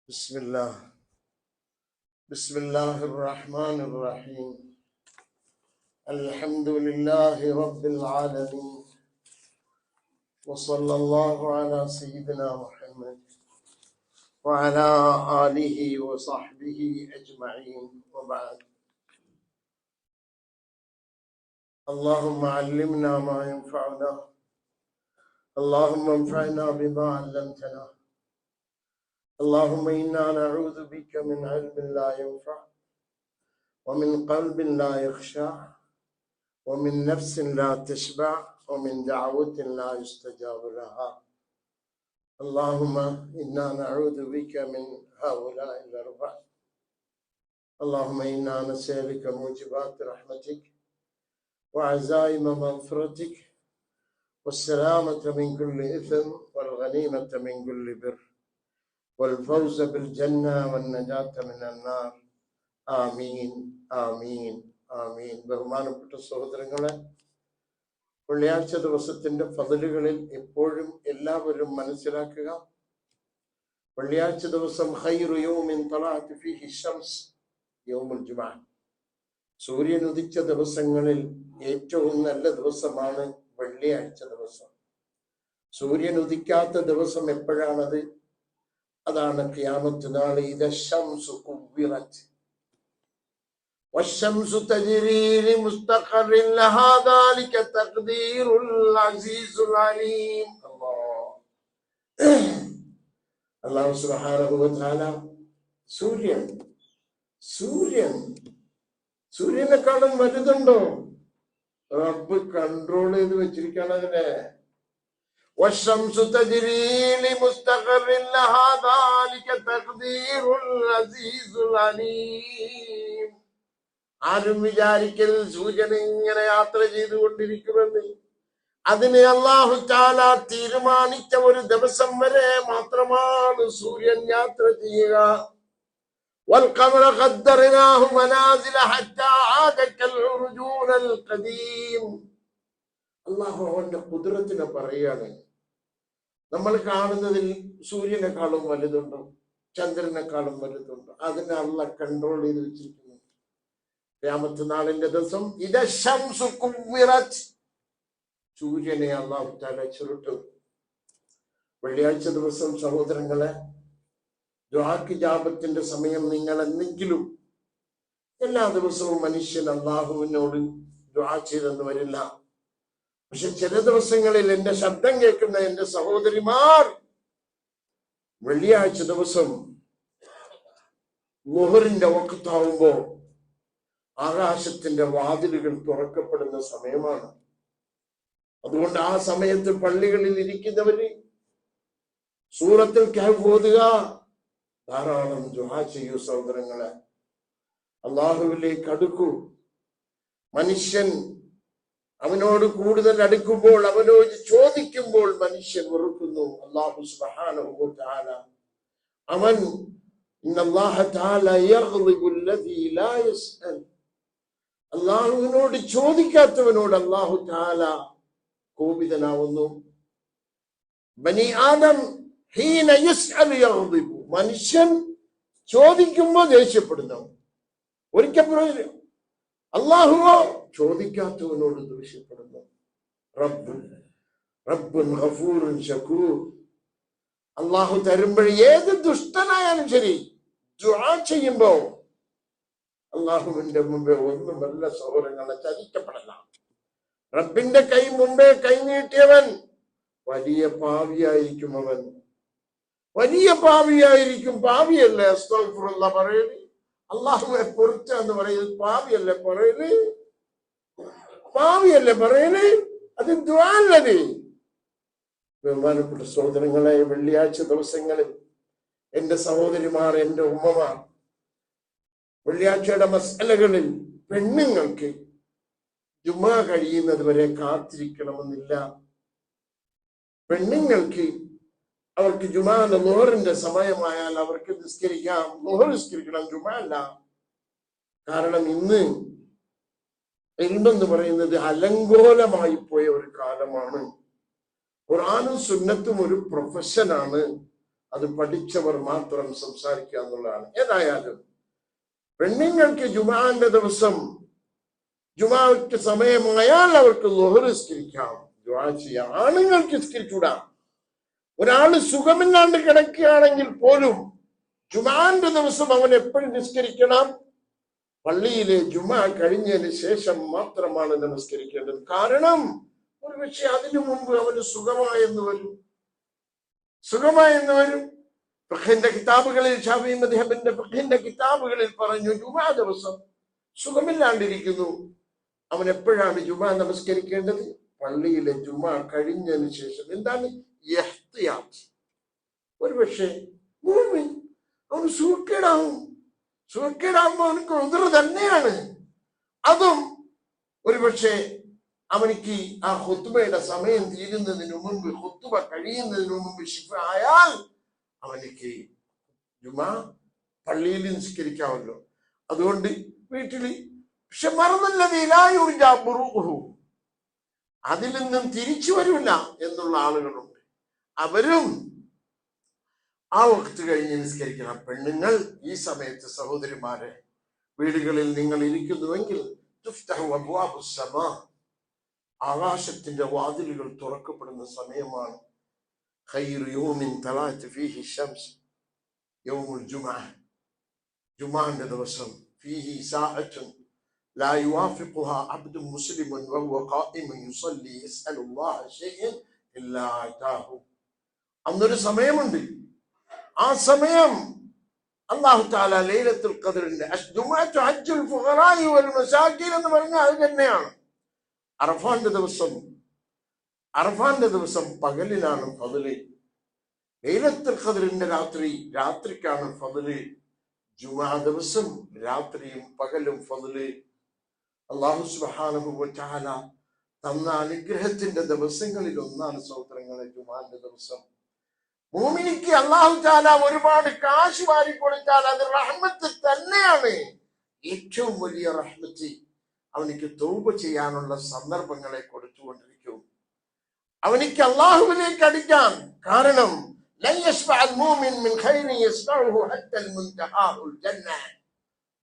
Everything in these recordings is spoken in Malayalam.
بسم الله الرحمن الرحيم. الحمد لله رب العالمين، وصلى الله على سيدنا محمد وعلى آله وصحبه أجمعين، وبعد. اللهم علمنا ما ينفعنا، اللهم انفعنا بما علمتنا، اللهم إنا نعوذ بك من علم لا ينفع، ومن قلب لا يخشع، ومن نفس لا تشبع، ومن دعوة لا يستجاب لها. اللهم إنا نعوذ بك من هؤلاء الأربعة. اللهم إنا نسألك موجبات رحمتك وعزائم مغفرتك والسلامة من كل إثم والغنيمة من كل بر والفوز بالجنة والنجاة من النار. ആമീൻ ആമീൻ ആമീൻ. ബഹുമാനപ്പെട്ട സഹോദരങ്ങളെ, വെള്ളിയാഴ്ച ദിവസത്തിന്റെ ഫضലുകളിൽ എപ്പോഴും എല്ലാവരും മനസ്സിലാക്കുക, വെള്ളിയാഴ്ച ദിവസം ഖൈറു യൗമിൻ തലഅത് ഫീഹി ശംസ് യൗമുൽ ജുമുഅ. സൂര്യൻ ഉദിച്ച ദിവസങ്ങളിൽ ഏറ്റവും നല്ല ദിവസമാണ് വെള്ളിയാഴ്ച ദിവസം. സൂര്യൻ ഉദിക്കാത്ത ദിവസം എപ്പോഴാണത്? അതാണ് ഖിയാമത്ത് നാൾ. ഇദ ശംസു കുവ്വിറത് والشمس تجري لمستقر لها ذلك تقدير العزيز العليم. അല്ലാഹു സുബ്ഹാനഹു വ തആല സൂര്യനെക്കാളും വലുതുണ്ടോ? റബ്ബ് കൺട്രോൾ ചെയ്ത് വെച്ചിരിക്കുകയാണ് അതിനെ. والشمس تجري لمستقر لها ذلك تقدير العزيز العليم. ആരും വിചാരിക്കൽ സൂര്യൻ ഇങ്ങനെ യാത്ര ചെയ്തുകൊണ്ടിരിക്കുമെന്ന്. അതിന് അല്ലാഹു തആല തീരുമാനിച്ച ഒരു ദിവസം വരെ മാത്രമാണ് സൂര്യൻ യാത്ര ചെയ്യുക. വൽഖമറ ഖദ്ദർനാഹു മനാസില ഹത്താ ആദ കൽഉർജൂനൽ ഖദീം. അല്ലാഹു അവന്റെ ഖുദ്റത്തിനെ പറയാണ്. നമ്മൾ കാണുന്നതിൽ സൂര്യനെക്കാളും വലുതുണ്ടോ? ചന്ദ്രനെക്കാളും വലുതുണ്ടോ? അതിനെ അല്ലാഹ് കൺട്രോൾ ചെയ്ത് വെച്ചിരിക്കുന്നു. ഖിയാമത്ത് നാളിന്റെ ദിവസം ഇദ ശംസു കുവ്വിറത്, സൂര്യനെ അല്ലാഹു തആല ചുരുട്ടും. വെള്ളിയാഴ്ച ദിവസം സഹോദരങ്ങളെ, ദുആക്ക് ഇജാബത്തിന്റെ സമയം നിങ്ങൾ എന്തെങ്കിലും, എല്ലാ ദിവസവും മനുഷ്യൻ അല്ലാഹുവിനോട് ദുആ ചെയ്തെന്ന് വരില്ല. പക്ഷെ ചില ദിവസങ്ങളിൽ എന്റെ ശബ്ദം കേൾക്കുന്ന എന്റെ സഹോദരിമാർ വെള്ളിയാഴ്ച ദിവസം ളുഹറിന്റെ വഖ്താവുമ്പോ ആകാശത്തിന്റെ വാതിലുകൾ തുറക്കപ്പെടുന്ന സമയമാണ്. അതുകൊണ്ട് ആ സമയത്ത് പള്ളികളിൽ ഇരിക്കുന്നവര് സൂറത്തുൽ കഹ്ഫ് ഓതുക, ധാരാളം ദുആ ചെയ്യൂ സഹോദരങ്ങളെ. അല്ലാഹുവിലേക്ക് അടുക്കൂ. മനുഷ്യൻ അവനോട് കൂടുതൽ അടുക്കുമ്പോൾ, അവനോട് ചോദിക്കുമ്പോൾ മനുഷ്യൻ വെറുക്കുന്നു. അല്ലാഹു സുബ്ഹാനഹു വ തആല അവൻ ഇന്നല്ലാഹ തആല യഗ്ളിബു അല്ലദീ ലാ യസ്അൽ, അല്ലാഹുവിനോട് ചോദിക്കാത്തവനോട് അല്ലാഹു തആല കോപിതനാവുന്നു. ബനി ആദം ഹീന യസ്അൽ യഗ്ളിബു, മനുഷ്യൻ ചോദിക്കുമ്പോൾ ദേഷ്യപ്പെടുന്നു. ഒരിക്കൽ അല്ലാഹുവോ ചോദിക്കാത്തവനോട് ദേഷ്യപ്പെടുന്നു. റബ്ബുൻ ഗഫൂറുൻ ശകൂർ. അല്ലാഹു തരുമ്പോൾ ഏത് ദുഷ്ടനായാലും ശരി ദുആ ചെയ്യുമ്പോ അല്ലാഹുവിന്റെ മുമ്പേ ഒന്നുമല്ല സഹോദരങ്ങളെ, ചതിക്കപ്പെടല. റബ്ബിന്റെ കൈ മുമ്പേ കൈനീട്ടിയവൻ വലിയ പാവിയായിരിക്കും. അവൻ വലിയ പാവിയായിരിക്കും. പാവിയല്ലേ അസ്തഗ്ഫിറുല്ലാഹ് പറയല്? അല്ലാഹുവെ പൊറുക്ക എന്ന് പറയുന്നത് പാവിയല്ലേ പറയല്? പാവിയല്ലേ പറയല്? അത് ദുആ അല്ലേ? ബഹുമാനപ്പെട്ട സഹോദരങ്ങളെ, വെള്ളിയാഴ്ച ദിവസങ്ങളിൽ എന്റെ സഹോദരിമാർ, എന്റെ ഉമ്മമാർ, വെള്ളിയാഴ്ചയുടെ മസ്അലകളിൽ പെണ്ണുങ്ങൾക്ക് ജുമാ കഴിയുന്നത് വരെ കാത്തിരിക്കണമെന്നില്ല. പെണ്ണുങ്ങൾക്ക് അവർക്ക് ജുമാന്റെ ളുഹറിന്റെ സമയമായാൽ അവർക്ക് നിസ്കരിക്കാം. ളുഹർ നിസ്കരിക്കണം, ജുമാ അല്ല. കാരണം ഇന്ന് ഇൽമെന്ന് പറയുന്നത് അലങ്കോലമായി പോയ ഒരു കാലമാണ്. ഖുർആനും സുന്നത്തും ഒരു പ്രൊഫഷനാണ്. അത് പഠിച്ചവർ മാത്രം സംസാരിക്കുക എന്നുള്ളതാണ്. ഏതായാലും പെണ്ണുങ്ങൾക്ക് ജുമാന്റെ ദിവസം ജുമാക്ക് സമയമായാൽ അവർക്ക് ളുഹർ നിസ്കരിക്കാം, ദുആ ചെയ്യാം. ആണുങ്ങൾക്ക് നിസ്കരിച്ചൂടാ. ഒരാള് സുഖമില്ലാണ്ട് കിടക്കുകയാണെങ്കിൽ പോലും ജുമാന്റെ ദിവസം അവൻ എപ്പോഴും നിസ്കരിക്കണം? പള്ളിയിലെ ജുമാ കഴിഞ്ഞതിന് ശേഷം മാത്രമാണ് നമസ്കരിക്കേണ്ടത്. കാരണം ഒരുപക്ഷെ അതിനു മുമ്പ് അവന് സുഖമായെന്ന് വരും. ഫിഖ്ഹിന്റെ കിതാബുകളിൽ, ശാഫിഈ മദ്ഹബിന്റെ ഫിഖ്ഹിന്റെ കിതാബുകളിൽ പറഞ്ഞു, ജുമാ ദിവസം സുഖമില്ലാണ്ടിരിക്കുന്നു, അവൻ എപ്പോഴാണ് ജുമാ നമസ്കരിക്കേണ്ടത്? പള്ളിയിലെ ജുമാ കഴിഞ്ഞതിന് ശേഷം. എന്താണ് ഇഹ്തിയാത്ത്? ഒരുപക്ഷെ മുഅ്മിൻ അവന് സുഖക്കേടാകുമ്പോ അവനക്ക് ഉദ്ർ തന്നെയാണ്. അതും ഒരുപക്ഷെ അവനിക്ക് ആ ഖുത്ബയുടെ സമയം തീരുന്നതിന് മുമ്പ്, ഖുത്ബ കഴിയുന്നതിന് മുമ്പ് ശിഫ ആയാൽ അവനിക്ക് ജുമാ പള്ളിയിൽ നിസ്കരിക്കാമല്ലോ. അതുകൊണ്ട് വീട്ടില്. പക്ഷെ മറന്നല്ലതീലായുർജാബുറുഹു, അതിൽ നിന്നും തിരിച്ചു വരില്ല എന്നുള്ള ആളുകളുണ്ട്. അവരും ആ വഖ്ത് കഴിഞ്ഞ് നിസ്കരിക്കണം. പെണ്ണുങ്ങൾ ഈ സമയത്ത്, സഹോദരിമാരെ, വീടുകളിൽ നിങ്ങൾ ഇരിക്കുന്നുവെങ്കിൽ തുഫ്തഹു അബ്വാബുസ് സമാ, ആകാശത്തിന്റെ വാതിലുകൾ തുറക്കപ്പെടുന്ന സമയമാണ്. ഖൈറു യൗമിൻ തലാഅത് ഫീഹി ശംസ് യൗമുൽ ജുമുഅ, ജുമുഅന്റെ ദിവസം. ഫീഹി സാഅത്തുൻ ലാ യുവാഫിഖുഹാ അബ്ദുൻ മുസ്ലിമുൻ വഹുവ ഖായിമുൻ യുസല്ലി യസ്അലുല്ലാഹ ശൈഅൻ ഇല്ലാ അതാഹു. അന്നൊരു സമയമുണ്ട്. ആ സമയം അല്ലാഹു തആല ലൈലത്തുൽ ഖദ്റിന്റെ ജുമുഅത്തു ഹജ്ജുൽ ഫുഖറാഇ വൽ മസാകിൻ എന്ന് പറഞ്ഞാൽ അത് തന്നെയാണ്. അറഫാന്റെ ദിവസം പകലിലാണ് ഫദ്ല്. ലൈലത്തുൽ ഖദ്റിന്റെ രാത്രിക്കാണ് ഫദ്ല്. ജുമുഅ ദിവസം രാത്രിയും പകലും ഫദ്ല്. അല്ലാഹു സുബ്ഹാനഹു വ തആല തന്ന അനുഗ്രഹത്തിന്റെ ദിവസങ്ങളിൽ ഒന്നാണ് സഹോദരങ്ങളെ ജുമുഅന്റെ ദിവസം. മുഅ്മിനിക്ക് അല്ലാഹു തആല ഒരുപാട് കാശ് വാരി കൊടുത്താൽ അത് റഹ്മത്ത് തന്നെയാണ്. ഏറ്റവും വലിയ റഹ്മത്ത് അവനിക്ക് തൗബ ചെയ്യാനുള്ള സന്ദർഭങ്ങളെ കൊടുത്തുകൊണ്ടിരിക്കും. അവനിക്ക് അല്ലാഹുവിലേക്ക് അടുക്കാൻ. കാരണം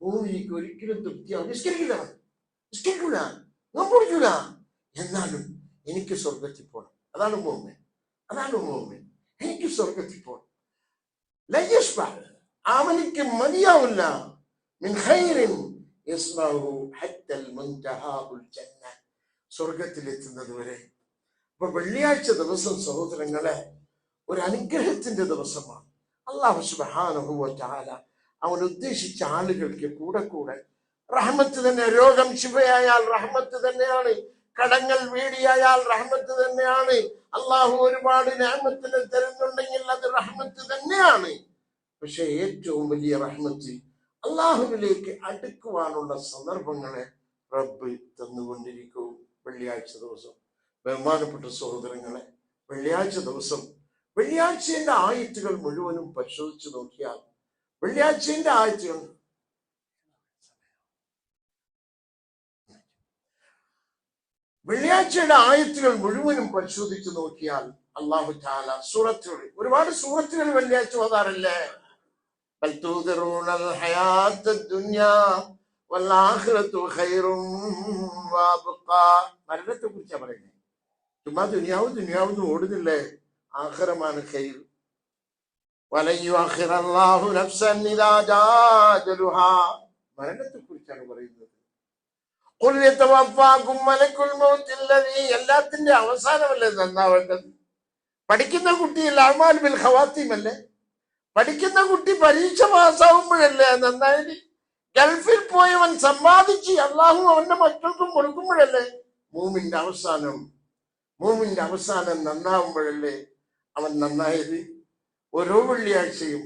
മുഅ്മിനിക്ക് ഒരിക്കലും തൃപ്തിയാവും. നിസ്കരിക്കൂല, നോമ്പുടിക്കൂല, എന്നാലും എനിക്ക് സ്വർഗത്തിൽ പോകണം. അതാണ് മുഅ്മിൻ. എനിക്ക് സ്വർഗത്തിൽ പോകണം. അവനിക്ക് മതിയാവില്ല. മിൻ ഖൈറിൻ യസ്മഉഹു ഹത്തൽ മുൻതഹാഉൽ ജന്ന, സ്വർഗത്തിലെത്തുന്നത് വരെ. അപ്പൊ വെള്ളിയാഴ്ച ദിവസം സഹോദരങ്ങളെ ഒരു അനുഗ്രഹത്തിന്റെ ദിവസമാണ്. അല്ലാഹു സുബ്ഹാനഹു വ തആല അവൻ ഉദ്ദേശിച്ച ആളുകൾക്ക് കൂടെ റഹ്മത്ത് തന്നെ. രോഗം ശിഫയായാൽ റഹ്മത്ത് തന്നെയാണ്. കടങ്ങൾ വീടിയായാൽ റഹ്മത്ത് തന്നെയാണ്. അള്ളാഹു ഒരുപാട് നിഅമത്തിനെ തരുന്നുണ്ടെങ്കിൽ അത് റഹ്മത്ത് തന്നെയാണ്. പക്ഷെ ഏറ്റവും വലിയ റഹ്മത്ത് അള്ളാഹുവിലേക്ക് അടുക്കുവാനുള്ള സന്ദർഭങ്ങളെ റബ്ബ് തന്നുകൊണ്ടിരിക്കും വെള്ളിയാഴ്ച ദിവസം. ബഹുമാനപ്പെട്ട സഹോദരങ്ങളെ, വെള്ളിയാഴ്ചയുടെ ആയത്തുകൾ മുഴുവനും പരിശോധിച്ചു നോക്കിയാൽ, വെള്ളിയാഴ്ചയുടെ ആയത്തുകൾ മുഴുവനും പരിശോധിച്ചു നോക്കിയാൽ അല്ലാഹു തആല സൂറത്തുകൾ, ഒരുപാട് സൂറത്തുകൾ വെള്ളിയാഴ്ച ഓതാറില്ലേ? ബൽ തുദിറൂനൽ ഹയാത്തദ് ദുനിയാ വൽ ആഖിറതു ഖൈറും വഅബ്ഖാ. മരണത്തെ കുറിച്ചാണ് പറയുന്നത്. ചുമ്മാ ദുനിയാവ് ഓടുന്നില്ലേ? ആഖിറമാണ് ഖൈർ. വലൻ യുഅഖിറല്ലാഹു നഫ്സൻ ഇദാ ജാഅ അജലുഹാ, മരണത്തെ കുറിച്ചാണ് പറയുന്നത്. ഖുൽ യതവഫാകും മലക്കുൽ മൗത്ത് അല്ലദീ, എല്ലാത്തിന്റെ അവസാനമല്ലേ നന്നാവേണ്ടത്? പഠിക്കുന്ന കുട്ടിയിൽ അഅ്മാൽ ബിൽ ഖവാത്തിം അല്ലേ? പഠിക്കുന്ന കുട്ടി പരീക്ഷ പാസ്സാവുമ്പോഴല്ലേ നന്നായി? ഗൾഫിൽ പോയവൻ സമ്പാദിച്ച് അള്ളാഹു അവന്റെ മക്കൾക്കും കൊടുക്കുമ്പോഴല്ലേ മൂമിന്റെ അവസാനം നന്നാവുമ്പോഴല്ലേ അവൻ നന്നായത്? ഓരോ വെള്ളിയാഴ്ചയും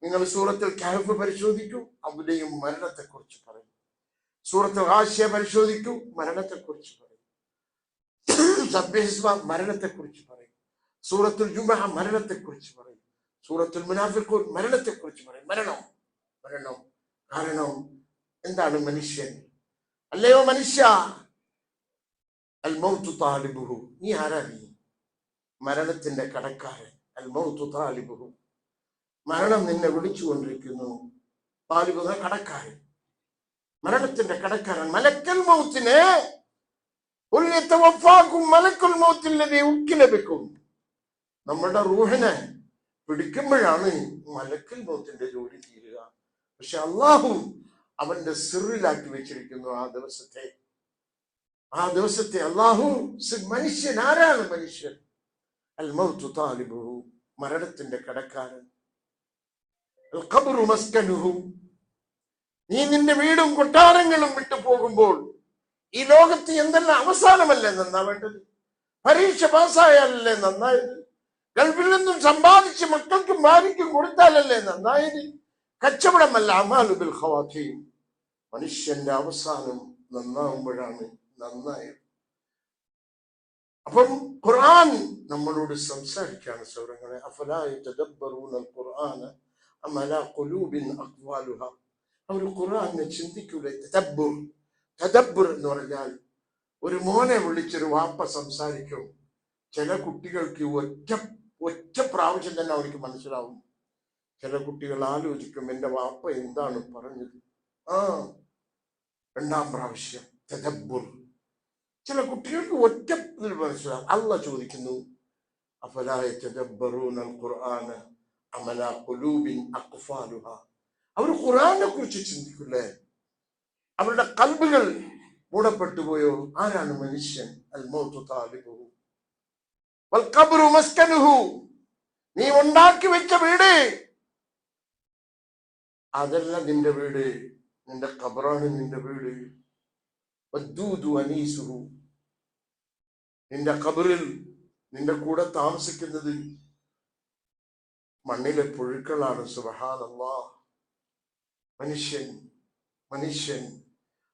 നിങ്ങൾ സൂറത്തുൽ കഹ്ഫ് പരിശോധിക്കൂ, അവിടെയും മരണത്തെക്കുറിച്ച് പറയും. സൂറത്തുൽ ഗാശിയ പരിശോധിക്കൂ, മരണത്തെക്കുറിച്ച് പറയും. സബ്ബിഹിസ്മ മരണത്തെക്കുറിച്ച് പറയും. സൂറത്തുൽ ജുമുഅ മരണത്തെക്കുറിച്ച് പറയും. സൂറത്തുൽ മുനാഫിഖൂൻ മരണത്തെക്കുറിച്ച് പറയും. മരണം. കാരണം എന്താണ്? മനുഷ്യൻ അല്ലയോ മനുഷ്യ, അൽ മൗതു താലിബുഹു, നീ ആരാ? നീ മരണത്തിന്റെ കടക്കാരൻ. അൽ മൗതു താലിബുഹു, മരണം നിന്നെ വിളിച്ചുകൊണ്ടിരിക്കുന്നു. താലിബ് കടക്കാരൻ, മരണത്തിന്റെ കടക്കാരൻ. മലക്കൽ മൗത്തിനെ മലക്കുൽ മൗത്തില്ലതീ ഉക്കിലബിക്കും. നമ്മുടെ റൂഹിനെ പിടിക്കുമ്പോഴാണ് മലക്കൽ മൗത്തിന്റെ ജോലി തീരുക. പക്ഷെ അള്ളാഹു അവന്റെ സിറിലാക്കി വെച്ചിരിക്കുന്നു ആ ദിവസത്തെ അള്ളാഹു. മനുഷ്യൻ ആരാണ്? മനുഷ്യൻ അൽ മൗതു താലിബുഹു, മരണത്തിന്റെ കടക്കാരൻ. അൽ ഖബ്റു മസ്കനുഹു, നീ നിന്റെ വീടും കൊട്ടാരങ്ങളും വിട്ടു പോകുമ്പോൾ ഈ ലോകത്ത് എന്തെല്ലാം അവസാനമല്ലേ നന്നാവേണ്ടത്? പരീക്ഷ പാസ്സായാലല്ലേ നന്നായത്? ഗൾഫിൽ നിന്നും സമ്പാദിച്ച് മക്കൾക്കും ഭാര്യയ്ക്കും കൊടുത്താലല്ലേ നന്നായത്? കച്ചവടമല്ല അമാലു ബിൽ ഖവാതീം, മനുഷ്യന്റെ അവസാനം നന്നാവുമ്പോഴാണ് നന്നായത്. അപ്പം ഖുർആൻ നമ്മളോട് സംസാരിക്കാണ് സൗരങ്ങളെ. അഫലാ യതദബ്ബറൂനൽ ഖുർആന അം അലാ ഖുലൂബിൻ അഖ്വാലുഹാ, അവർ ഖുർആനെ ചിന്തിക്കൂല. തദബ്ബുർ എന്ന് പറഞ്ഞാൽ ഒരു മോനെ വിളിച്ചൊരു വാപ്പ സംസാരിക്കും. ചില കുട്ടികൾക്ക് ഒറ്റ പ്രാവശ്യം തന്നെ അവർക്ക് മനസ്സിലാവും. ചില കുട്ടികൾ ആലോചിക്കും, എന്റെ വാപ്പ എന്താണ് പറഞ്ഞത്, രണ്ടാം പ്രാവശ്യം തദബ്ബുർ. ചില കുട്ടികൾക്ക് ഒറ്റ മനസ്സിലാവും. അല്ലാഹ് ചോദിക്കുന്നു, അഫലാ യതദബ്ബറൂനൽ ഖുർആന അം അലാ ഖുലൂബിൻ അഖ്ഫാലുഹാ, അവർ ഖുർആനെ കുറിച്ച് ചിന്തിക്കില്ലേ? അവരുടെ കൽബുകൾ മൂടപ്പെട്ടുപോയോ? ആരാണ് മനുഷ്യൻ? അൽ മൗതു താലിബുഹു വൽ ഖബ്റു മസ്കനുഹു, നീ ഉണ്ടാക്കി വെച്ച വീട് അതല്ല നിന്റെ വീട്, നിന്റെ ഖബറാണ് നിന്റെ വീട്. വദ്ദൂദു അനീസുഹു, നിന്റെ ഖബറിൽ നിന്റെ കൂടെ താമസിക്കുന്നത് മണ്ണിലെ പുഴുക്കളാണ്. സുബ്ഹാനല്ലാഹ്. മനുഷ്യൻ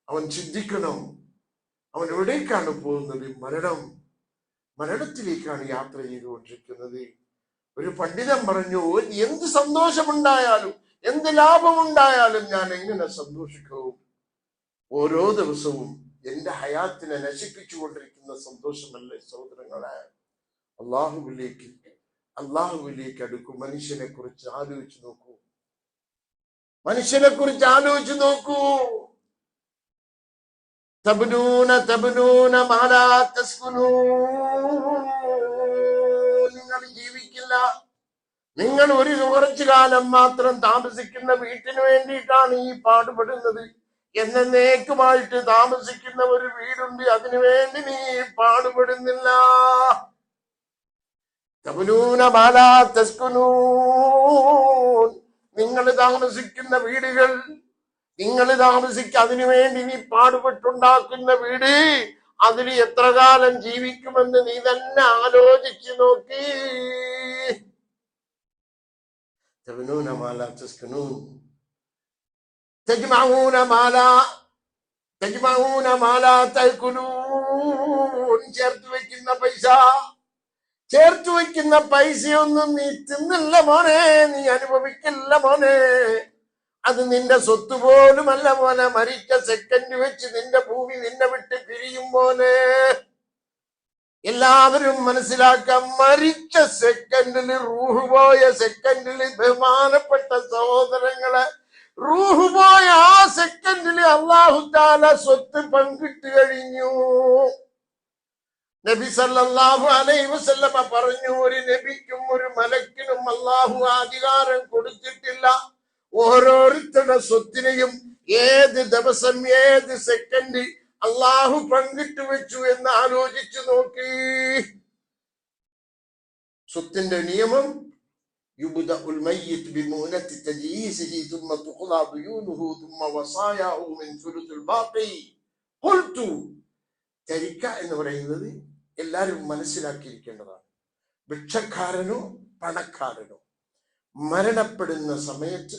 അവൻ ചിന്തിക്കണം, അവൻ എവിടേക്കാണ് പോകുന്നത്? മരണത്തിലേക്കാണ് യാത്ര ചെയ്തുകൊണ്ടിരിക്കുന്നത്. ഒരു പണ്ഡിതൻ പറഞ്ഞു, എന്ത് സന്തോഷമുണ്ടായാലും എന്ത് ലാഭമുണ്ടായാലും ഞാൻ എങ്ങനെ സന്തോഷിക്കും? ഓരോ ദിവസവും എന്റെ ഹയാത്തിനെ നശിപ്പിച്ചുകൊണ്ടിരിക്കുന്ന സന്തോഷമല്ലേ സഹോദരങ്ങളെ? അള്ളാഹുവിലേക്ക് അടുക്കും. മനുഷ്യനെ കുറിച്ച് ആലോചിച്ചു നോക്കൂ. നിങ്ങൾ ജീവിക്കില്ല. നിങ്ങൾ ഒരു കുറച്ചു കാലം മാത്രം താമസിക്കുന്ന വീട്ടിന് വേണ്ടിയിട്ടാണ് ഈ പാടുപെടുന്നത്. എന്നേക്കുമായിട്ട് താമസിക്കുന്ന ഒരു വീടുണ്ട്, അതിനു വേണ്ടി നീ പാടുപെടുന്നില്ല. നിങ്ങൾ താമസിക്കുന്ന വീടുകൾ, അതിനുവേണ്ടി നീ പാടുപെട്ടുണ്ടാക്കുന്ന വീട്, അതിൽ എത്ര കാലം ജീവിക്കുമെന്ന് നീ തന്നെ ആലോചിച്ചു നോക്കി. ചേർത്തു വെക്കുന്ന പൈസയൊന്നും നീ തിന്നില്ല മോനെ, നീ അനുഭവിക്കില്ല മോനെ. അത് നിന്റെ സ്വത്ത് പോലുമല്ല മോനെ. മരിച്ച സെക്കൻഡ് വെച്ച് നിന്റെ ഭൂമി നിന്നെ വിട്ട് പിരിയും മോനെ. എല്ലാവരും മനസ്സിലാക്കാം, മരിച്ച സെക്കൻഡിൽ, റൂഹ് പോയ സെക്കൻഡിൽ, ബഹുമാനപ്പെട്ട സഹോദരങ്ങളെ, റൂഹ് പോയ ആ സെക്കൻഡിൽ അല്ലാഹു തആല സ്വത്ത് പങ്കിട്ട് കഴിഞ്ഞു. നബി സല്ലല്ലാഹു അലൈഹി വസല്ലമ പറഞ്ഞു, ഒരു നബിക്കും ഒരു മലക്കിനും അല്ലാഹു അധികാരം കൊടുത്തിട്ടില്ല. ഓരോരുത്തരുടെ സ്വത്തിനെയും ഏത് ദിവസം ഏത് സെക്കൻഡ് അള്ളാഹു പങ്കിട്ട് വെച്ചു എന്ന് ആലോചിച്ചു നോക്കി. സ്വത്തിന്റെ നിയമം യുബ്ദഉൽ മയ്യിത് ബിമുനത്തി തജീസിഹി ثم تقضى ديونه ثم وصاياه من ثلث الباقي. ഖുൽതു, തരിക എന്ന് പറയുന്നത് എല്ലാവരും മനസ്സിലാക്കിയിരിക്കേണ്ടതാണ്. ഭിക്ഷക്കാരനോ പണക്കാരനോ മരണപ്പെടുന്ന സമയത്ത്,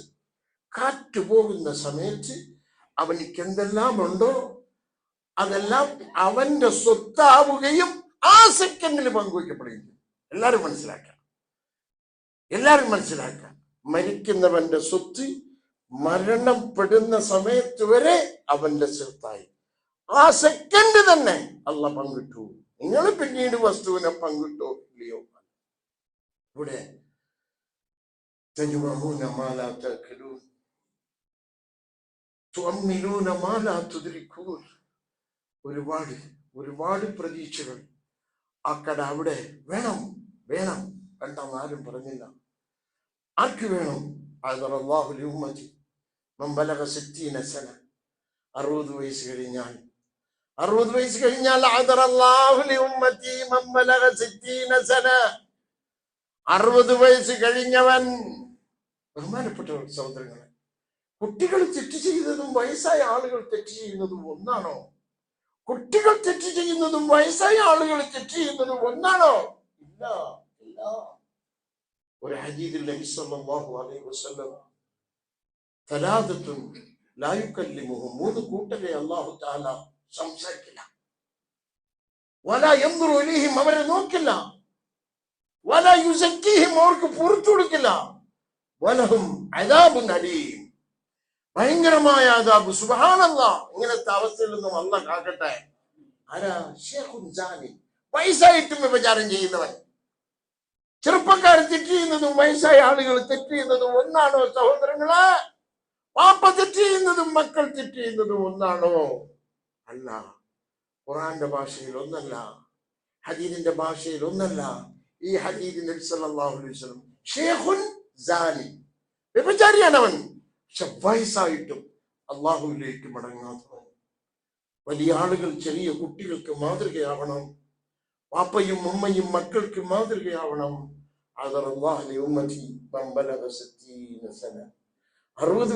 കാറ്റുപോകുന്ന സമയത്ത് അവനിക്ക് എന്തെല്ലാം ഉണ്ടോ അതെല്ലാം അവന്റെ സ്വത്താവുകയും ആ സെക്കൻഡിൽ പങ്കുവയ്ക്കപ്പെടുകയും. എല്ലാവരും മനസ്സിലാക്കാം. മരിക്കുന്നവന്റെ സ്വത്ത് മരണപ്പെടുന്ന സമയത്ത് വരെ അവന്റെ സ്വത്തായി. ആ സെക്കൻഡ് തന്നെ അള്ളാഹ് പങ്കിട്ടു. നിങ്ങൾ പിന്നീട് വസ്തുവിനെ പങ്കിട്ടോ ഇല്ലയോ? ഇവിടെ തജ്മഊന മാ ലാ തഅഖലൂൻ തുഅമ്മിലൂന മാ ലാ തുദ്രികൂൻ. ഒരുപാട് ഒരുപാട് പ്രതീക്ഷകൾ. ആ കട അവിടെ വേണം വേണം വേണ്ടെന്ന് ആരും പറഞ്ഞില്ല. ആർക്ക് വേണം? അല്ലാഹു ലി ഉമ്മതി മൻ ബലഗ 60 സന. 60 വയസ്സ് കഴിഞ്ഞാൽ അല്ലാഹു ലി ഉമ്മതി മൻ ബലഗ 60 സന. 60 വയസ്സ് കഴിഞ്ഞവൻ. ബഹുമാനപ്പെട്ട സഹോദരങ്ങളെ, കുട്ടികൾ തെറ്റ് ചെയ്യുന്നതും വയസ്സായ ആളുകൾ തെറ്റ് ചെയ്യുന്നതും ഒന്നാണോ? കുട്ടികൾ തെറ്റ് ചെയ്യുന്നതും വയസ്സായ ആളുകൾ തെറ്റ് ചെയ്യുന്നതും ഒന്നാണോ? ഇല്ല ഇല്ല. ഒരു ഹദീസിൽ നബി സല്ലല്ലാഹു അലൈഹി വസല്ലം തലാദത്തുൻ ലാ യുകല്ലിമുഹും, 3 കൂട്ടരെ അല്ലാഹു തആല സംസാരിക്കില്ല. വലാ യൻദുറു ഇലൈഹിം, അവരെ നോക്കില്ല. വലാ യുസക്കീഹിം, അവർക്ക് പുറത്തു കൊടുക്കില്ല. വലഹും അദാബുൻ അലീം, ഭയങ്കരമായ അദാബ്. സുബ്ഹാനല്ലാഹ്. ഇങ്ങനത്തെ അവസ്ഥയിൽ നിന്നും അല്ലാഹ് കാക്കട്ടെ. ആരാ? ശൈഖുൻ ജാനി, വയസ്സായിട്ടും വ്യഭിചാരം ചെയ്യുന്നവൻ. ചെറുപ്പക്കാരൻ തെറ്റ് ചെയ്യുന്നതും വയസ്സായ ആളുകൾ തെറ്റ് ചെയ്യുന്നതും ഒന്നാണോ സഹോദരങ്ങളെ? വാപ്പ തെറ്റ് ചെയ്യുന്നതും മക്കൾ തെറ്റ് ചെയ്യുന്നതും ഒന്നാണോ? അല്ല. ഖുർആന്റെ ഭാഷയിൽ ഒന്നല്ല, ഹദീദിന്റെ ഭാഷയിൽ ഒന്നല്ല. ഈ ഹദീദിൽ നബി സല്ലല്ലാഹു അലൈഹി വസല്ലം ശൈഖുൻ ജാനി, വ്യഭിചാരിയാണവൻ, പക്ഷെ വയസ്സായിട്ടും അള്ളാഹുവിലേക്ക് മടങ്ങാത്തവൻ. വലിയ ആളുകൾ ചെറിയ കുട്ടികൾക്ക് മാതൃകയാവണം. വാപ്പയും ഉമ്മയും മക്കൾക്ക് മാതൃകയാവണം. 60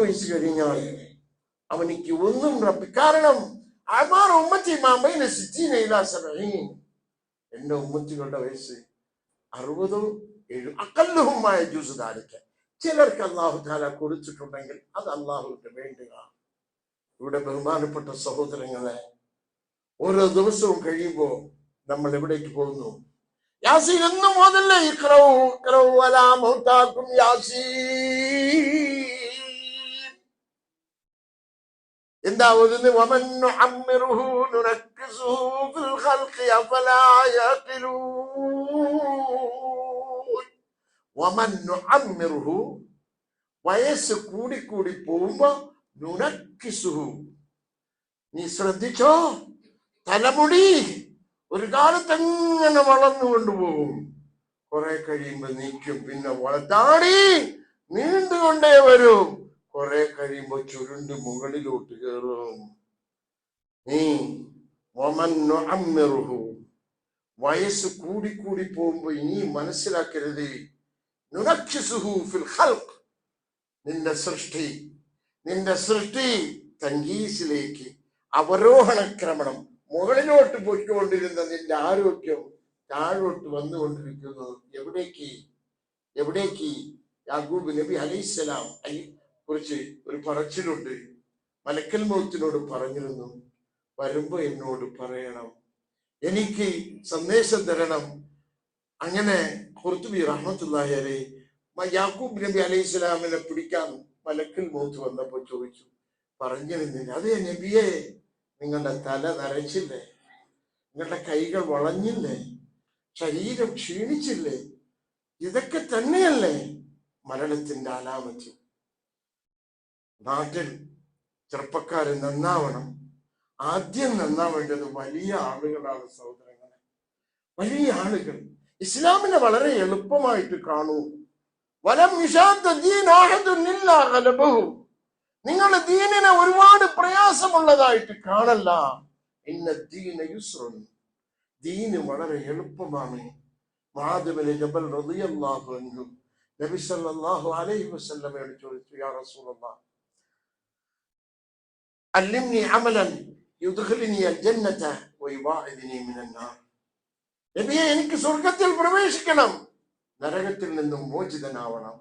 വയസ്സ് കഴിഞ്ഞാൽ അവനിക്ക് ഒന്നും കാരണം എന്റെ ഉമ്മത്തികളുടെ വയസ്സ് 60 70 അക്കല്ലുഹുമായ ജ്യൂസ് ധാരിക്കാൻ ചിലർക്ക് അല്ലാഹു തആല കൊടുത്തിട്ടുണ്ടെങ്കിൽ അത് അല്ലാഹുവിന്റെ വേണ്ടുക. ഇവിടെ ബഹുമാനപ്പെട്ട സഹോദരങ്ങളെ, ഓരോ ദിവസവും കഴിയുമ്പോൾ നമ്മൾ എവിടേക്ക് പോകുന്നു? യാസീൻ എന്നും ഓതല്ലേ? ഇഖ്റഊ ഇഖ്റഊ അലാ മൗതാകും യാസീൻ. എന്താ ഓതുന്നത്? വമൻ നുഅമ്മിറുഹു നുനക്കിസുഹു ഫിൽ ഖൽഖി അഫലാ യഖിലൂൻ. വമൻ നുഅമ്മിറുഹു, വയസ്സ് കൂടി പോകുമ്പോ നുനക്കിസുഹു, നീ ശ്രദ്ധിച്ചോ, തലമുടി ഒരു കാലത്ത് എങ്ങനെ വളർന്നുകൊണ്ടുപോകും, കുറെ കഴിയുമ്പോ നീക്കും. പിന്നെ വളർത്താടി നീണ്ടുകൊണ്ടേ വരും. കുറെ കഴിയുമ്പോ ചുരുണ്ട് മുകളിലോട്ട് കയറും. നീ വമൻ നുഅമ്മിറുഹു, വയസ്സ് കൂടി പോകുമ്പോ ഇനി മനസ്സിലാക്കരുത്, നുനക്കിസുഹു ഫിൽ ഖൽഖ്, നിന്റെ സൃഷ്ടി തങ്കീസിലേക്ക്, അവരോഹണക്രമണം, മുകളിലോട്ട് പോയിക്കൊണ്ടിരുന്ന നിന്റെ ആരോഗ്യം താഴോട്ട് വന്നുകൊണ്ടിരിക്കുന്നു. എവിടേക്ക്? യാക്കൂബ് നബി അലൈഹിസ്സലാം കുറിച്ച് ഒരു പറച്ചിലുണ്ട്. മലക്കൽ മൗത്തിനോട് പറഞ്ഞിരുന്നു, വരുമ്പോ എന്നോട് പറയണം, എനിക്ക് സന്ദേശം തരണം. അങ്ങനെ ഖുർത്തുബി റഹ്മത്തുള്ളാഹി അലൈഹി യാക്കൂബ് നബി അലൈഹിസ്സലാമിനെ പിടിക്കാൻ മലക്കൽ മൗത്ത് വന്നപ്പോ ചോദിച്ചു, പറഞ്ഞിരുന്നില്ല, അതേ നബിയെ, നിങ്ങളുടെ തല നരച്ചില്ലേ, നിങ്ങളുടെ കൈകൾ വളഞ്ഞില്ലേ, ശരീരം ക്ഷീണിച്ചില്ലേ, ഇതൊക്കെ തന്നെയല്ലേ മരണത്തിന്റെ അലാമത്ത്. നാട്ടിൽ ചെറുപ്പക്കാരൻ നന്നാവണം. ആദ്യം നന്നാവേണ്ടത് വലിയ ആളുകളാണ് സഹോദരങ്ങളെ, വലിയ ആളുകൾ. ഇസ്ലാമിനെ വളരെ എളുപ്പമായിട്ട് കാണൂ. വലം യുശാദ്ദ ദീന അഹദുൻ ഇല്ലാ ഗലബഹു, നിങ്ങൾ ദീനിനെ ഒരുപാട് പ്രയാസമുള്ളതായിട്ട് കാണല്ല. ഇന്ന ദീന യുസ്റുൻ, ദീന് വളരെ എളുപ്പമാണ്. മുആദ് ഇബ്നു ജബൽ റളിയല്ലാഹു അൻഹു നബി സല്ലല്ലാഹു അലൈഹി വസല്ലമയോട് ചോദിച്ചു, യാ റസൂലല്ലാഹ്, അല്ലിംനി അമലൻ യുദ്ഖിലുനി അൽ ജന്നത വയുബാഇദുനി മിനൻ നാർ. നബിയെ, എനിക്ക് സ്വർഗ്ഗത്തിൽ പ്രവേശിക്കണം, നരകത്തിൽ നിന്നും മോചിതനാവണം.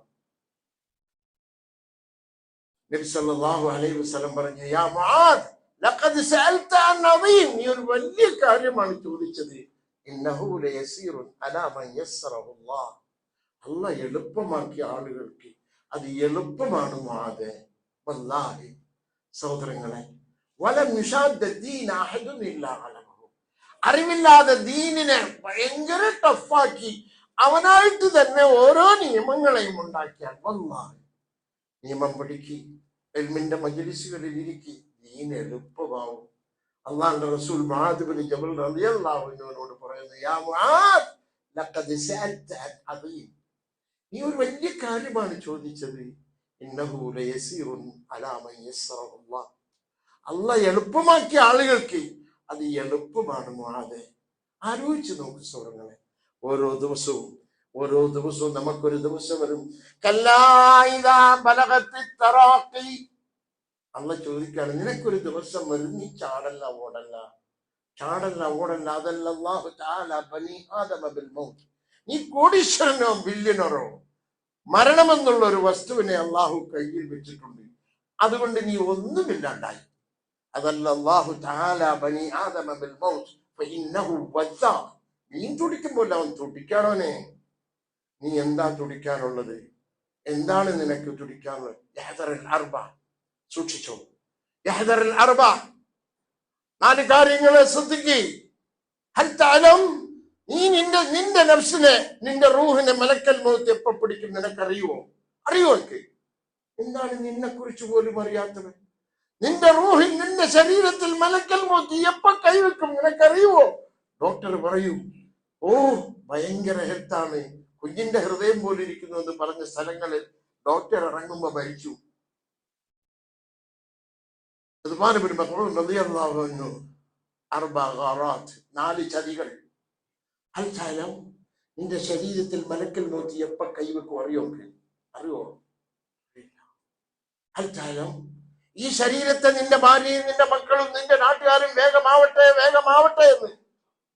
നബി സല്ലല്ലാഹു അലൈഹി വസല്ലം പറഞ്ഞു, യാ മുആദ് ലഖദ് സഅൽത അൻ അദീം, നീ ഒരു വലിയ കാര്യമാണ് ചോദിച്ചത്. ഇന്നഹു ലയസീറുൻ അലാ മൻ യസ്സറഹു അല്ലാഹ്, അല്ലാഹ് എളുപ്പമാക്കിയ ആളുകൾക്ക് അത് എളുപ്പമാണ് മുആദ്. വല്ലാഹി സഹോദരങ്ങളെ, വലം യുശാദ്ദ ദീന അഹദുൻ ഇല്ലാ ഗലബഹു, അറിവില്ലാതെ ദീനിനെ ഭയങ്കര ടഫാക്കി അവനായിട്ട് തന്നെ ഓരോ നിയമങ്ങളെയും ഉണ്ടാക്കിയാൽ വല്ലാഹി നിയമം പഠിക്കി, ഇൽമിന്റെ മജ്‌ലിസുകളിൽ ഇരിക്കി, ദീൻ എളുപ്പമാവും. അള്ളാഹുവിന്റെ റസൂൽ മുആദ് ഇബ്നു ജബൽ റളിയല്ലാഹു അൻഹുവിനോട് പറയുന്നു, യാ മുആദ് ലഖദ് സഅൽത അൻ അദീം, നീ ഒരു വലിയ കാര്യമാണ് ചോദിച്ചത്. ഇന്നഹു ലയസീറുൻ അലാ മൻ യസ്സറഹു അല്ലാഹ്, അള്ളാഹ് എളുപ്പമാക്കിയ ആളുകൾക്ക് അത് എളുപ്പമാണ് മുആദേ. ആലോചിച്ച് നോക്ക് സഹോദരങ്ങളെ, ഓരോ ദിവസവും നമുക്കൊരു ദിവസം വരും. കല്ലാ ഇദാ ബലഗത്തി തറാഖി, അള്ളാഹ് ചോദിക്കാണ്, നിനക്കൊരു ദിവസം വരും, നീ ചാടല്ല ഓടല്ല. അതല്ല അല്ലാഹു തആല ബനി ആദമ ബിൽ മൗത്ത്, നീ കോടീശ്വരനോ ബില്യനറോ മരണമെന്നുള്ള ഒരു വസ്തുവിനെ അള്ളാഹു കയ്യിൽ വെച്ചിട്ടുണ്ട്, അതുകൊണ്ട് നീ ഒന്നുമില്ലാണ്ടായി. അതല്ല അല്ലാഹു തആല ബനി ആദമ ബിൽ മൗത്ത് ഫഇന്നഹു വദ്ദാ, നീ തുടിക്കുമ്പോൾ അവൻ തുടിക്കാണോനെ. നീ എന്താ തുടിക്കാനുള്ളത്? എന്താണ് നിനക്ക് തുടിക്കാനുള്ളത്? യഹ്ദറൽ അർബ, സൂക്ഷിച്ചോ. യഹ്ദറൽ അർബ, 4 കാര്യങ്ങളെ ശ്രദ്ധിക്കുക. ഹൽ തഅലം, നീ നിന്റെ നഫ്സിനെ, നിന്റെ റൂഹിനെ മലക്കൽ മൗത്ത് എപ്പോ പിടിക്കും നിനക്കറിയുമോ? എനിക്ക് എന്താണ് നിന്നെ കുറിച്ച് പോലും അറിയാത്തവൻ? നിന്റെ റൂഹിൽ, നിന്റെ ശരീരത്തിൽ മലക്കൽ മൗത്ത് എപ്പോ കൈവെക്കും നിനക്കറിയുമോ? ഡോക്ടർ പറയും, ഓ ഭയങ്കര ഹെൽത്താണ്, കുഞ്ഞിന്റെ ഹൃദയം പോലെ ഇരിക്കുന്നു എന്ന് പറഞ്ഞ സ്ഥലങ്ങളിൽ ഡോക്ടർ ഇറങ്ങുമ്പോ മരിച്ചു. 4 ചതികൾ. അൽക്കാലം, നിന്റെ ശരീരത്തിൽ മലക്കൽ മൗത്ത് എപ്പ കൈവെക്കും അറിയോ? അൽക്കാലം, ഈ ശരീരത്തെ നിന്റെ ഭാര്യയും നിന്റെ മക്കളും നിന്റെ നാട്ടുകാരും വേഗമാവട്ടെ എന്ന്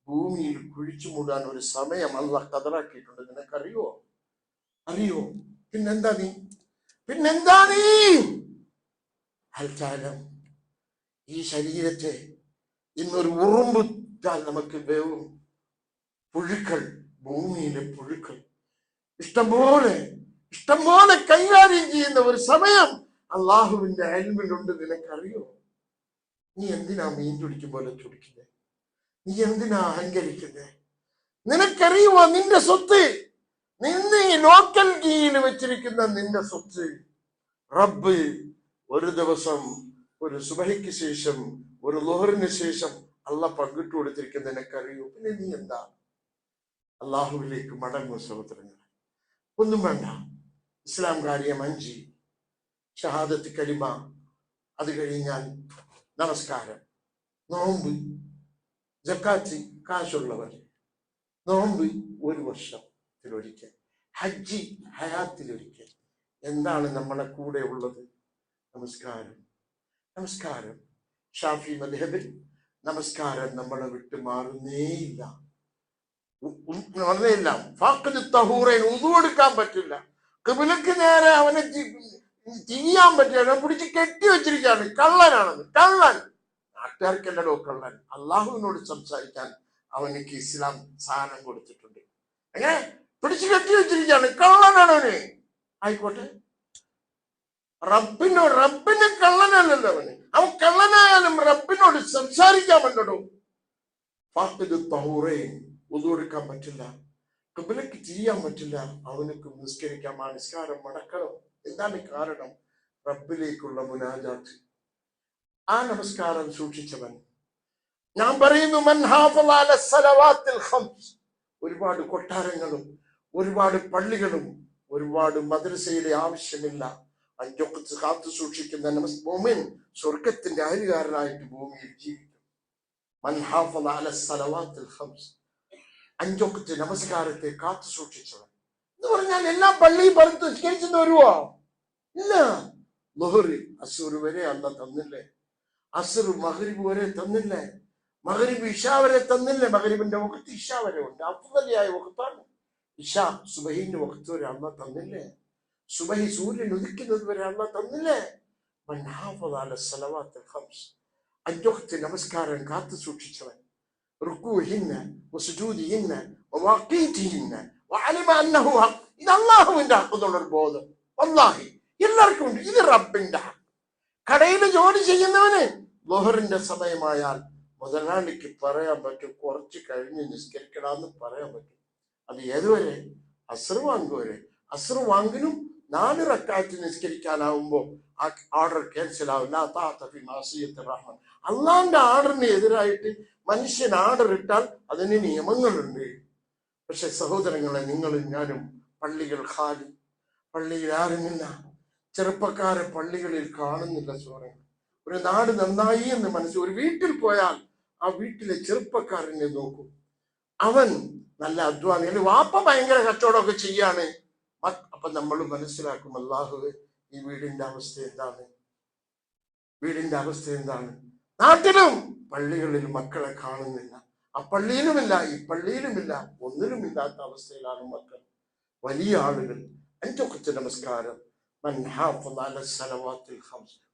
ഭൂമിയിൽ കുഴിച്ചു മൂടാൻ ഒരു സമയം അല്ലാഹ് ഖദറാക്കിയിട്ടുണ്ട്. നിനക്കറിയോ? പിന്നെന്താ നീ? അൽക്കാലം, ഈ ശരീരത്തെ ഇന്നൊരു ഉറുമ്പിട്ടാൽ നമുക്ക് വേവും. പുഴുക്കൾ, ഭൂമിയിലെ പുഴുക്കൾ ഇഷ്ടംപോലെ കൈകാര്യം ചെയ്യുന്ന ഒരു സമയം അള്ളാഹുവിന്റെ ഇൽമിലുണ്ട്. നിനക്കറിയോ? നീ എന്തിനാ മീൻ തുടിക്കും പോലെ തുടിക്കുന്നത്? നീ എന്തിനാ അഹങ്കരിക്കുന്നത്? നിനക്കറിയുമോ നിന്റെ സ്വത്ത്, നിന്നെ ഈ ലോക്കൽ കീയിൽ വെച്ചിരിക്കുന്ന നിന്റെ സ്വത്ത് റബ്ബ് ഒരു ദിവസം, ഒരു സുബഹിക്ക് ശേഷം, ഒരു ളുഹറിന് ശേഷം അള്ളാഹ് പങ്കിട്ടു കൊടുത്തിരിക്കുന്ന നിനക്കറിയോ? പിന്നെ നീ എന്താ? അള്ളാഹുവിലേക്ക് മടങ്ങും സഹോദരങ്ങൾ. ഒന്നും വേണ്ട. ഇസ്ലാം കാര്യം 5, ഷഹാദത്ത് കലിമ, അത് കഴിഞ്ഞാൽ നമസ്കാരം, നോമ്പ്, സക്കാത്ത്, കാശുള്ളവർ, നോമ്പ് 1 വർഷത്തിലൊരിക്കൽ, ഹജ്ജ് ഹയാത്തിലൊരിക്കൽ. എന്താണ് നമ്മളെ കൂടെ ഉള്ളത്? നമസ്കാരം. ഷാഫി മദ്ഹബിൽ നമസ്കാരം നമ്മളെ വിട്ട് മാറുന്നേയില്ല. ഉദു എടുക്കാൻ പറ്റില്ല, ഖിബ്ലക്ക് നേരെ അവനെ തിരിയാൻ പറ്റില്ല, പിടിച്ച് കെട്ടി വെച്ചിരിക്കുകയാണ്. കള്ളൻ. നാട്ടുകാർക്കല്ലടോ കള്ളൻ. അള്ളാഹുവിനോട് സംസാരിക്കാൻ അവനക്ക് ഇസ്ലാം സാധനം കൊടുത്തിട്ടുണ്ട്. എങ്ങനെ പിടിച്ചു കെട്ടി വെച്ചിരിക്കുകയാണ്, കള്ളനാണ് അവന്. ആയിക്കോട്ടെ, റബ്ബിന് കള്ളനല്ലല്ലോ അവന്. അവൻ കള്ളനായാലും റബ്ബിനോട് സംസാരിക്കാമല്ലോ. ഉദു എടുക്കാൻ പറ്റില്ല, ഖിബ്ലക്ക് തിരിയാൻ പറ്റില്ല, അവനക്ക് നിസ്കരിക്കാൻ ആ നിസ്കാരം മടക്കണം. എന്താണ് കാരണം? റബ്ബിലേക്കുള്ള മുനാജാത്ത്. ആ നമസ്കാരം സൂക്ഷിച്ചവൻ, ഞാൻ പറയുന്നു, മൻ ഹാഫള അല സലവാത്തിൽ ഖംസ്, ഒരുപാട് കൊട്ടാരങ്ങളും ഒരുപാട് പള്ളികളും ഒരുപാട് മദ്രസയുടെ ആവശ്യമില്ല. 5 വഖ്ത് കാത്തു സൂക്ഷിക്കുന്ന മുഅ്മിൻ സ്വർഗത്തിന്റെ അയൽക്കാരനായിട്ട് ഭൂമിയിൽ ജീവിക്കും. മൻ ഹാഫള അല സലവാത്തിൽ ഖംസ്, 5 വഖ്ത് നമസ്കാരത്തെ കാത്തു സൂക്ഷിച്ചവൻ എന്ന് പറഞ്ഞാൽ എല്ലാ പള്ളിയും പറഞ്ഞ് നിസ്കരിച്ചെന്ന് വരുവോ? ഇല്ല. ളുഹ്റ് അസ്ർ വരെ അല്ലാഹ് തന്നില്ലേ? അസ്ർ മഗ്രിബ് വരെ തന്നില്ലേ? മഗ്രിബ് ഇശാ വരെ തന്നില്ലേ? മഗ്രിബിന്റെ വഖ്ത് ഇശാ വരെ ഉണ്ട്, അഫ്ളലിയായ വഖ്താണ് ഇശാ. സുബഹിന്റെ വഖ്ത് വരെ അല്ലാഹ് തന്നില്ലേ? സുബഹി സൂര്യൻ ഉദിക്കുന്നത് വരെ അല്ലാഹ് തന്നില്ലേ? മൻ ഹാഫള അല സലവാത്തിൽ ഖംസ്, 5 വഖ്ത് നമസ്കാരം കാത്തു സൂക്ഷിച്ചവൻ, റുകൂഹിന്ന വസുജൂദിഹിന്ന വവാഖീതിഹിന്ന വഅലിമ അന്നഹു ഹഖ്, ഇത് അല്ലാഹുവിന്റെ ഹഖ് എന്നുള്ള ബോധം വല്ലാഹി എല്ലാവർക്കും ഉണ്ട്. ഇത് റബ്ബിന്റെ ഹഖ്. കടയിൽ ജോലി ചെയ്യുന്നവന് ളുഹറിന്റെ സമയമായാൽ മുതലാളിക്ക് പറയാൻ പറ്റും, കുറച്ച് കഴിഞ്ഞ് നിസ്കരിക്കണമെന്ന് പറയാൻ പറ്റും. അത് ഏതുവരെ? അസ്ർ വാങ്ങുവരെ. അസ്ർ വാങ്ങിനും 4 റക്അത്ത് നിസ്കരിക്കാനാവുമ്പോ ആ ഓർഡർ ക്യാൻസൽ ആവില്ല. അള്ളാന്റെ ആർഡറിന് എതിരായിട്ട് മനുഷ്യൻ ആർഡർ ഇട്ടാൽ അതിന് നിയമങ്ങളുണ്ട്. പക്ഷെ സഹോദരങ്ങളെ, നിങ്ങളും ഞാനും പള്ളികൾ ഖാലി, പള്ളിയിൽ ആരുമില്ല, ചെറുപ്പക്കാരെ പള്ളികളിൽ കാണുന്നില്ല. സുഹൃത്തുക്കളെ, ഒരു നാട് നന്നായി എന്ന് ഒരു വീട്ടിൽ പോയാൽ ആ വീട്ടിലെ ചെറുപ്പക്കാരനെ നോക്കും. അവൻ നല്ല അധ്വാനി, വാപ്പ ഭയങ്കര കച്ചവടമൊക്കെ ചെയ്യാണ്. അപ്പൊ നമ്മൾ മനസ്സിലാക്കും, അല്ലാഹു, ഈ വീടിന്റെ അവസ്ഥ എന്താണ്, വീടിന്റെ അവസ്ഥ എന്താണ്. നാട്ടിലും പള്ളികളിൽ മക്കളെ കാണുന്നില്ല. ആ പള്ളിയിലുമില്ല, ഈ പള്ളിയിലുമില്ല, ഒന്നിലുമില്ലാത്ത അവസ്ഥയിലാണ് മക്കൾ. വലിയ ആളുകൾ 5 വഖ്ത് നമസ്കാരം,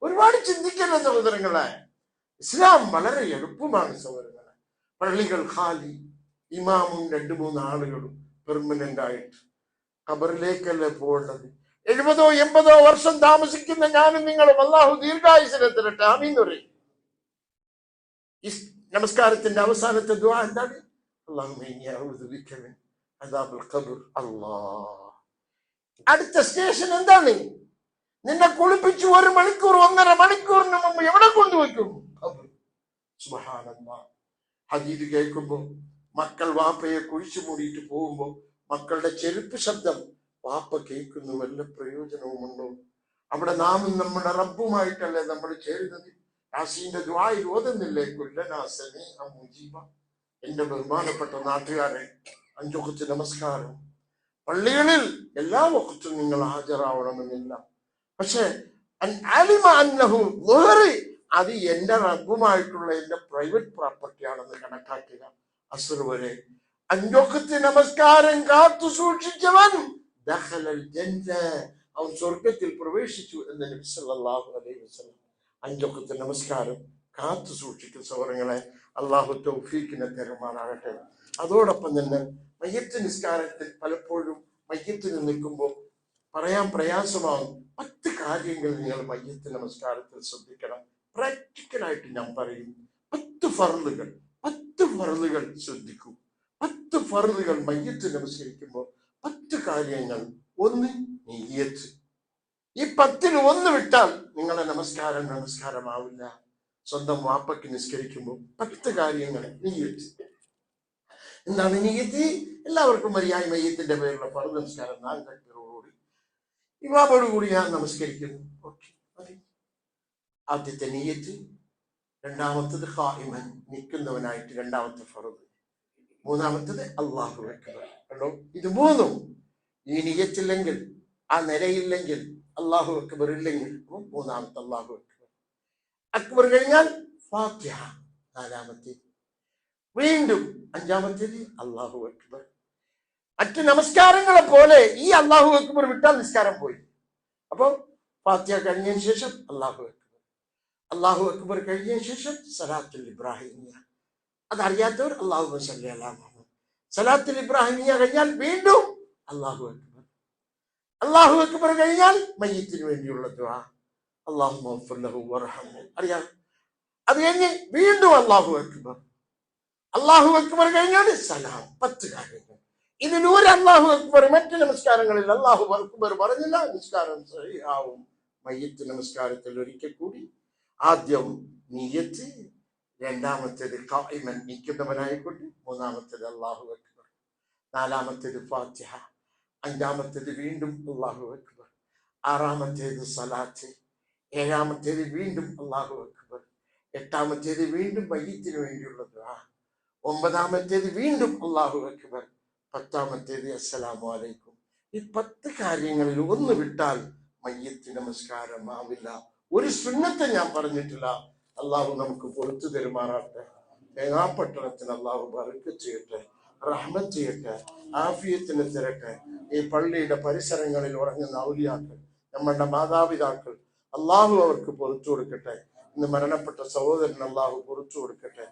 ഒരുപാട് ചിന്തിക്കുന്ന സഹോദരങ്ങളെ. ഇസ്ലാം വളരെ എളുപ്പമാണ് സഹോദരങ്ങളെ. പള്ളികൾ ഖാലി, ഇമാമും 2-3 ആളുകളും പെർമനന്റ് ആയിട്ട്. ഖബറിലേക്കല്ലേ പോകേണ്ടത്. 70-80 വർഷം താമസിക്കുന്ന ഞാനും നിങ്ങളും അല്ലാഹു ദീർഘായുസിനെ തരട്ടെ, ആമീൻ പറയും. ഈ നമസ്കാരത്തിന്റെ അവസാനത്തെ ദുആ എന്താണ്? അടുത്ത സ്റ്റേഷൻ എന്താണ്? നിന്നെ കുളിപ്പിച്ചു 1 മണിക്കൂർ 1.5 മണിക്കൂറിന് മുമ്പ് എവിടെ കൊണ്ടുവയ്ക്കും? സുബ്ഹാനല്ലാഹ്. ഹദീസ് കേൾക്കുമ്പോ മക്കൾ വാപ്പയെ കുഴിച്ചു മൂടിയിട്ട് പോകുമ്പോ മക്കളുടെ ചെരുപ്പ് ശബ്ദം വാപ്പ കേൾക്കുന്നു, വല്ല പ്രയോജനവുമുണ്ടോ? അവിടെ നാമും നമ്മുടെ റബ്ബുമായിട്ടല്ലേ നമ്മൾ ചേരുന്നത്. യാസീന്റെ ദുആയിൽ ഓതുന്നില്ലേ, എന്റെ ബഹുമാനപ്പെട്ട നാട്ടുകാരെ, 5 വഖ്ത് നമസ്കാരം പള്ളികളിൽ എല്ലാ വഖ്തും നിങ്ങൾ ഹാജരാവണമെന്നില്ല. പക്ഷെ അത് എന്റെ റബ്ബുമായിട്ടുള്ള എന്റെ പ്രൈവറ്റ് പ്രോപ്പർട്ടിയാണെന്ന് കണക്കാക്കുക. അസ്ർ വരെ 5 വഖ്ത് നമസ്കാരം കാത്തു സൂക്ഷിച്ചവൻ അവൻ സ്വർഗത്തിൽ പ്രവേശിച്ചു എന്ന് നബി സല്ലല്ലാഹു അലൈഹി വസല്ലം. 5 വഖ്ത് നമസ്കാരം കാത്തു സൂക്ഷിക്കും സഹോദരങ്ങളെ. അള്ളാഹു തൗഫീഖിനെ തരുമാറാകട്ടെ. അതോടൊപ്പം തന്നെ മയ്യത്ത് നിസ്കാരത്തിൽ പലപ്പോഴും മയ്യത്തിന് നിൽക്കുമ്പോൾ പറയാൻ പ്രയാസമാകും. 10 കാര്യങ്ങൾ നിങ്ങൾ മയ്യത്ത് നമസ്കാരത്തിൽ ശ്രദ്ധിക്കണം. പ്രാക്ടിക്കലായിട്ട് ഞാൻ പറയും. 10 ഫർളുകൾ ശ്രദ്ധിക്കൂ. 10 ഫർളുകൾ മയ്യത്ത് നമസ്കരിക്കുമ്പോൾ 10 കാര്യങ്ങൾ. 1, നിയ്യത്ത്. ഈ 10-ൽ 1 വിട്ടാൽ നിങ്ങളെ നമസ്കാരമാവില്ല. സ്വന്തം വാപ്പയ്ക്ക് നിസ്കരിക്കുമ്പോൾ 10 കാര്യങ്ങൾ. നിയ്യത്ത് എന്താണ്? നിയ്യത്ത് എല്ലാവർക്കും മര്യാദ. മയ്യത്തിന്റെ പേരുള്ള ഫർദ് നമസ്കാരം 4 തക്ബീറോടുകൂടി ഇമാമോടുകൂടി ഞാൻ നമസ്കരിക്കുന്നു. ഓക്കെ, മതി. ആദ്യത്തെ നിയ്യത്ത്. രണ്ടാമത്തത് ഖായിമൻ, നിൽക്കുന്നവനായിട്ട് 2ാമത്തെ ഫർദ്. 3ാമത്തത് അല്ലാഹു അക്ബർ. കണ്ടോ, ഇത് 3ഉം ഈ നിയ്യത്തില്ലെങ്കിൽ, ആ നിലയില്ലെങ്കിൽ, അല്ലാഹു അക്ബർ ഇല്ലെങ്കിൽ 3ാമത്തെ അല്ലാഹു അക്ബർ. അക്ബർ കഴിഞ്ഞാൽ ഫാത്തിഹ 4ാമത്തേത്. വീണ്ടും 5ാമത്തേത് അല്ലാഹു അക്ബർ. മറ്റു നമസ്കാരങ്ങളെ പോലെ ഈ അല്ലാഹു അക്ബർ വിട്ടാൽ നിസ്കാരം പോയി. അപ്പൊ ഫാത്തിഹ കഴിഞ്ഞതിന് ശേഷം അല്ലാഹു അക്ബർ. അല്ലാഹു അക്ബർ കഴിഞ്ഞതിന് ശേഷം സലാത്തുൽ ഇബ്രാഹിമിയ. അതറിയാത്തവർ അല്ലാഹുമ്മ സ്വല്ലി അലാ മുഹമ്മദ്. സലാത്തുൽ ഇബ്രാഹിമിയ കഴിഞ്ഞാൽ വീണ്ടും അല്ലാഹു അക്ബർ. അല്ലാഹു അക്ബർ കഴിഞ്ഞാൽ മയ്യിത്തിന് വേണ്ടിയുള്ള ദുആ, അല്ലാഹുമ്മ ഗ്ഫിർ ലഹു വർഹംഹു. അറിയാം. അത് കഴിഞ്ഞ് വീണ്ടും അല്ലാഹു അക്ബർ. അല്ലാഹു അക്ബർ കഴിഞ്ഞാൽ സലാം. 10 കാര്യങ്ങൾ. ഇതിലൂടെ അല്ലാഹു അക്ബർ. മറ്റു നമസ്കാരങ്ങളിൽ അല്ലാഹു അക്ബർ പറഞ്ഞില്ല, നിസ്കാരം സഹിഹാവും. മയ്യിത്ത് നമസ്കാരത്തിൽ ഒരിക്കൽ കൂടി ആദ്യം നിയ്യത്ത്, 2ാമത്തേത് ഖായിമൻ, നിൽക്കുന്നവനായിക്കൊണ്ട്, 3ാമത്തേത് അല്ലാഹു അക്ബർ, 4ാമത്തേത് ഫാത്തിഹ, 5ാമത്തേത് വീണ്ടും അല്ലാഹു അക്ബർ, 6ാമത്തേത് സലാത്ത്, 7ാമത്തേത് വീണ്ടും അല്ലാഹു അക്ബർ, 8ാമത്തേത് വീണ്ടും മയ്യിത്തിന് വേണ്ടിയുള്ള ദുആ, 9ാമത്തേത് വീണ്ടും അല്ലാഹു അക്ബർ, 10ാമത്തേത് അസ്സലാമു അലൈക്കും. ഈ 10 കാര്യങ്ങളിൽ 1 വിട്ടാൽ മയ്യിത്ത് നമസ്കാരമാവില്ല. ഒരു സുന്നത്ത് ഞാൻ പറഞ്ഞിട്ടില്ല. അള്ളാഹു നമുക്ക് പൊറുത്തു തരുമാറാട്ടെ. തേങ്ങാപ്പട്ടണത്തിന് അള്ളാഹു ബറക്കത്ത് ചെയ്യട്ടെ, റഹ്മത്ത് ചെയ്യട്ടെ, ആഫിയത്തിന് തരട്ടെ. ഈ പള്ളിയുടെ പരിസരങ്ങളിൽ ഉറങ്ങുന്ന ഔലിയാക്കൾ, നമ്മളുടെ മാതാപിതാക്കൾ, അള്ളാഹു അവർക്ക് പൊറുത്തു കൊടുക്കട്ടെ. ഇന്ന് മരണപ്പെട്ട സഹോദരൻ അള്ളാഹു പൊറുത്തു കൊടുക്കട്ടെ.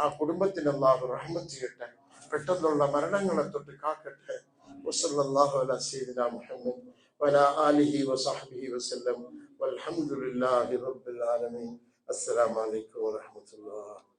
ആ കുടുംബത്തിന് അള്ളാഹു റഹ്മത്ത് ചെയ്യട്ടെ. പെട്ടെന്നുള്ള മരണങ്ങളെ തൊട്ട് കാക്കട്ടെ. വസല്ലല്ലാഹു അലാ സയ്യിദിനാ മുഹമ്മദ് വഅലാ ആലിഹി വസഹ്ബിഹി വസല്ലം. വൽഹംദുലില്ലാഹി റബ്ബിൽ ആലമീൻ. അസ്സലാമു അലൈക്കും വറഹ്മത്തുള്ളാഹി.